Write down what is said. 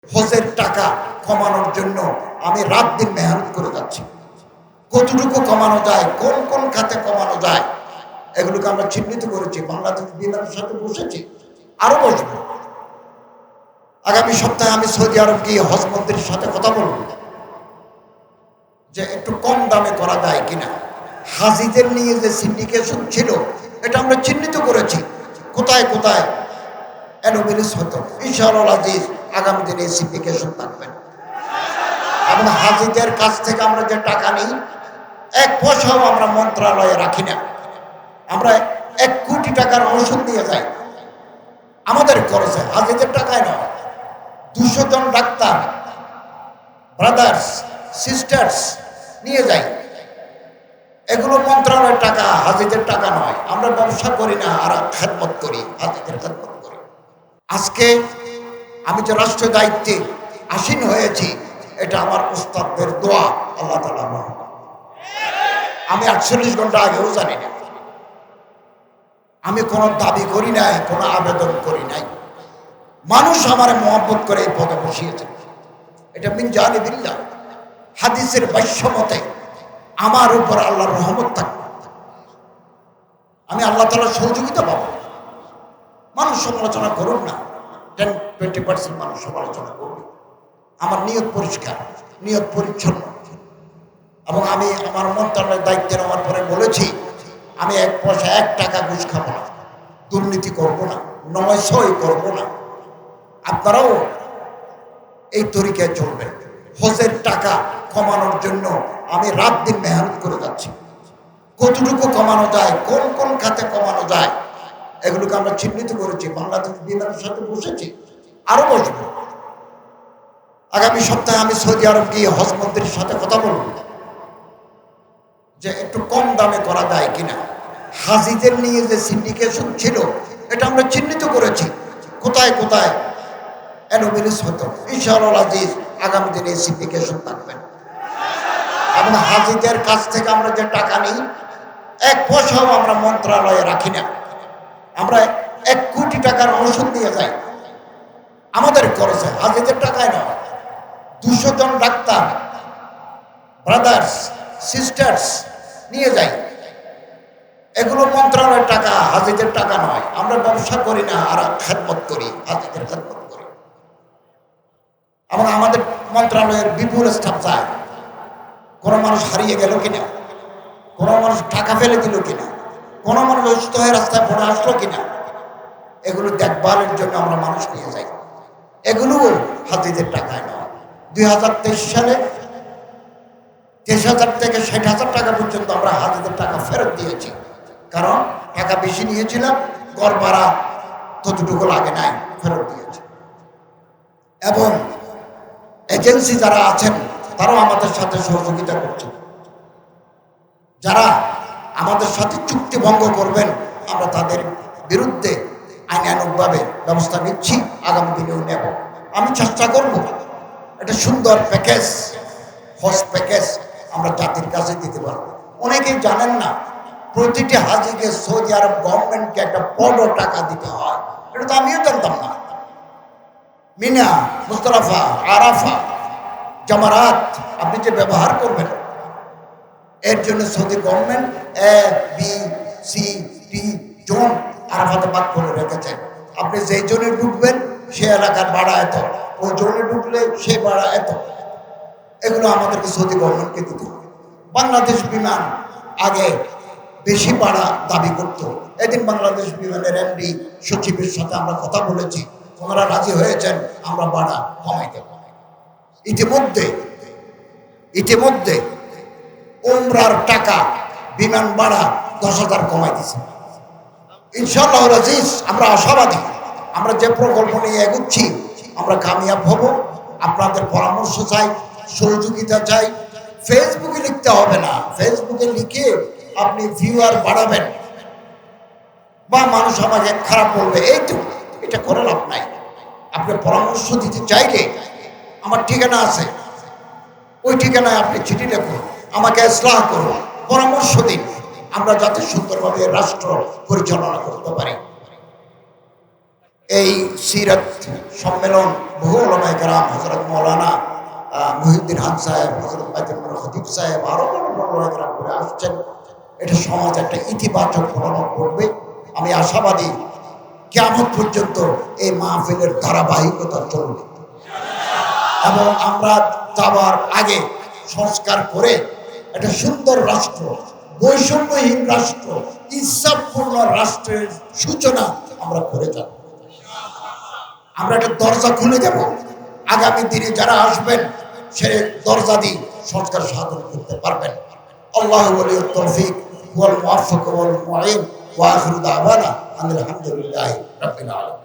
হজের টাকা কমানোর জন্য আমি রাত দিন মেহনত করে যাচ্ছি। কতটুকু কমানো যায়, কোন কোন খাতে কমানো যায়, এগুলোকে আমরা চিহ্নিত করেছি। বাংলাদেশ বিমানের সাথে বসেছি, আরো বসবো। আগামী সপ্তাহে আমি সৌদি আরব গিয়ে হজ মন্ত্রীর সাথে কথা বলব যে একটু কম দামে করা যায় কিনা। হাজিদের নিয়ে যে সিন্ডিকেশন ছিল, এটা আমরা চিহ্নিত করেছি কোথায় কোথায় অ্যানোমেলিস হতো। ইনশাআল্লাহ আজিজ আগামী দিনে এই সিন্ডিকেশন থাকবেন। এবং হাজিদের কাছ থেকে আমরা যে টাকা নিই, এক পয়সাও আমরা মন্ত্রণালয়ে রাখি না। আমরা 1 কোটি টাকার ঔষধ নিয়ে যাই আমাদের খরচে, হাজিদের টাকায় নয়। 200 জন ডাক্তার, ব্রাদার্স, সিস্টার্স নিয়ে যাই। এগুলো মন্ত্রণালয়ের টাকা, হাজিদের টাকা নয়। আমরা ব্যবসা করি না, আর খেদমত করি, হাজিদের খেদমত করি। আজকে আমি যে রাষ্ট্রীয় দায়িত্বে আসীন হয়েছি, এটা আমার উস্তাদদের দোয়া, আল্লাহ তাআলা। আমি 48 ঘন্টা আগেও জানি না। আমি কোনো দাবি করি নাই, কোনো আবেদন করি নাই। মানুষ আমারে মহব্বত করে এই পদে বসিয়েছে। এটা মিন জানিবিল্লাহ, হাদিসের ভাষ্যমতে আমার উপর আল্লাহর রহমত থাকবে, আমি আল্লাহ তাআলার সহযোগিতা পাবো। মানুষ সমালোচনা করুন না, 10-20% মানুষ সমালোচনা করবে। আমার নিয়ত পরিষ্কার, নিয়ত পরিচ্ছন্ন। এবং আমি আমার মন্ত্রণালয়ের দায়িত্বে নেওয়ার পরে বলেছি, আমি 1 পয়সা 1 টাকা ঘুষ খাবো না, দুর্নীতি করবো না, 900 করবো না। আপনারাও এই তরিকায় চলবেন। হজের টাকা কমানোর জন্য আমি রাত দিন মেহনত করে যাচ্ছি। কতটুকু কমানো যায়, কোন কোন খাতে কমানো যায়, এগুলোকে আমরা চিহ্নিত করেছি। বাংলাদেশ বিমানের সাথে বসেছি, আরো বসবো। আগামী সপ্তাহে আমি সৌদি আরব গিয়ে হজ মন্ত্রীর সাথে কথা বলব যে একটু কম দামে করা যায় কিনা। হাজিদের নিয়ে যে সিন্ডিকেশন ছিল, এটা আমরা চিহ্নিত করেছি কোথায় কোথায় অ্যানোমেলিস হতো। ইনশাআল্লাহ আজিজ আগামী দিনে এই সিন্ডিকেশন থাকবেন। এবং হাজিদের কাছ থেকে আমরা যে টাকা নিই, 1 পয়সাও আমরা মন্ত্রণালয়ে রাখি না। আমরা 1 কোটি টাকার ঔষধ নিয়ে যাই আমাদের খরচে, হাজিদের টাকায় নয়। 200 জন ডাক্তার, ব্রাদার্স, সিস্টার্স নিয়ে যাই। এগুলো মন্ত্রণালয়ের টাকা, হাজিদের টাকা নয়। আমরা ব্যবসা করি না, আর খেদমত করি, হাজিদের খেদমত করি। এবং আমাদের মন্ত্রণালয়ের বিপুল স্টাফ যায়। কোনো মানুষ হারিয়ে গেল কিনা, কোনো মানুষ টাকা ফেলে দিল কিনা, কোনো মানুষ অসুস্থ হয়ে রাস্তায় পড়ে আসলো কিনা, এগুলো দেখভালের জন্য আমরা মানুষ নিয়ে যাই। এগুলোও হাজিদের টাকায় নয়। 2023 সালে 23,000 থেকে 60,000 টাকা পর্যন্ত আমরা হাজিদের টাকা ফেরত দিয়েছি। কারণ টাকা বেশি নিয়েছিলাম, ঘর ভাড়া ততটুকু লাগে নাই, ফেরত দিয়েছি। এবং এজেন্সি যারা আছেন, তারাও আমাদের সাথে সহযোগিতা করছেন। যারা আমাদের সাথে চুক্তি ভঙ্গ করবেন, আমরা তাদের বিরুদ্ধে আইনানুগভাবে ব্যবস্থা নিচ্ছি, আগামী দিনেও নেব। আমি চেষ্টা করব একটা সুন্দর প্যাকেজ, হজ প্যাকেজ আমরা জাতির কাছে দিতে পারবো। অনেকেই জানেন না, প্রতিটি হাজিকে সৌদি আরব গভর্নমেন্টকে একটা বড় টাকা দিতে হয়। এটা তো আমিও জানতাম না। মিনা, মুজদালিফা, আরাফা, জামারাত আপনি যে ব্যবহার করবেন, এর জন্য সৌদি গভর্নমেন্ট ABCD জোন আরাফাতে ভাগ করে রেখেছে। আপনি যেই জোনে ঢুকবেন সে এলাকার ভাড়া এত, ওই জোনে ঢুকলে সে ভাড়া এত। এগুলো আমাদেরকে সৌদি গভর্নমেন্টকে দিতে হবে। বাংলাদেশ বিমান আগে বেশি ভাড়া দাবি করত। এদিন বাংলাদেশ বিমানের MD সচিবের সাথে আমরা কথা বলেছি, ওনারা রাজি হয়েছেন আমরা ভাড়া কমাই দেব। ইতিমধ্যে উমরার টাকা বিমান ভাড়া 10,000 কমাই দিছে। ইনশাআল্লাহ আজিজ আমরা আশাবাদী। আমরা যে প্রকল্প নিয়ে এগুচ্ছি, আমরা কামিয়াব হব। আপনাদের পরামর্শ চাই, সহযোগিতা চাই। ফেসবুকে লিখতে হবে না, ফেসবুকে লিখে আপনি ভিউয়ার বাড়াবেন বা মানুষ আমাকে খারাপ বলবে, এই তো এটা করে লাভ নাই। আপনি পরামর্শ দিতে চাইলে আমার ঠিকানা আছে, ওই ঠিকানায় আপনি চিঠি লিখুন, আমাকে ইসলাহ করুন, পরামর্শ দিন, আমরা যাতে সুন্দরভাবে রাষ্ট্র পরিচালনা করতে পারি। এই সিরাত সম্মেলন বহু ওলামায়ে কেরাম, হযরত মাওলানা মুহিউদ্দিন খান সাহেব, হযরত বাইতুল খতিব সাহেব, আরো বড় বড় ওলামায়ে কেরাম করে আসছেন। এটা সমাজে একটা ইতিবাচক প্রভাব পড়বে। আমি আশাবাদী কিয়ামত পর্যন্ত এই মাহফিলের ধারাবাহিকতা চলবে এবং আমরা যাবার আগে সংস্কার করে একটা সুন্দর রাষ্ট্র, বৈষম্যহীন রাষ্ট্র, ইনসাফপূর্ণ রাষ্ট্রের সূচনা আমরা করে যাব। আমরা একটা দরজা খুলে দেব, আগামী দিনে যারা আসবেন সে দরজা দিয়ে সংস্কার সাধন করতে পারবেন। আল্লাহু ওয়ালিয়ুত তৌফিক ওয়াল মুওয়াফফাক ওয়াল মুঈন ওয়া আখিরু দাওয়ানা আলহামদুলিল্লাহি রাব্বিল আলামিন।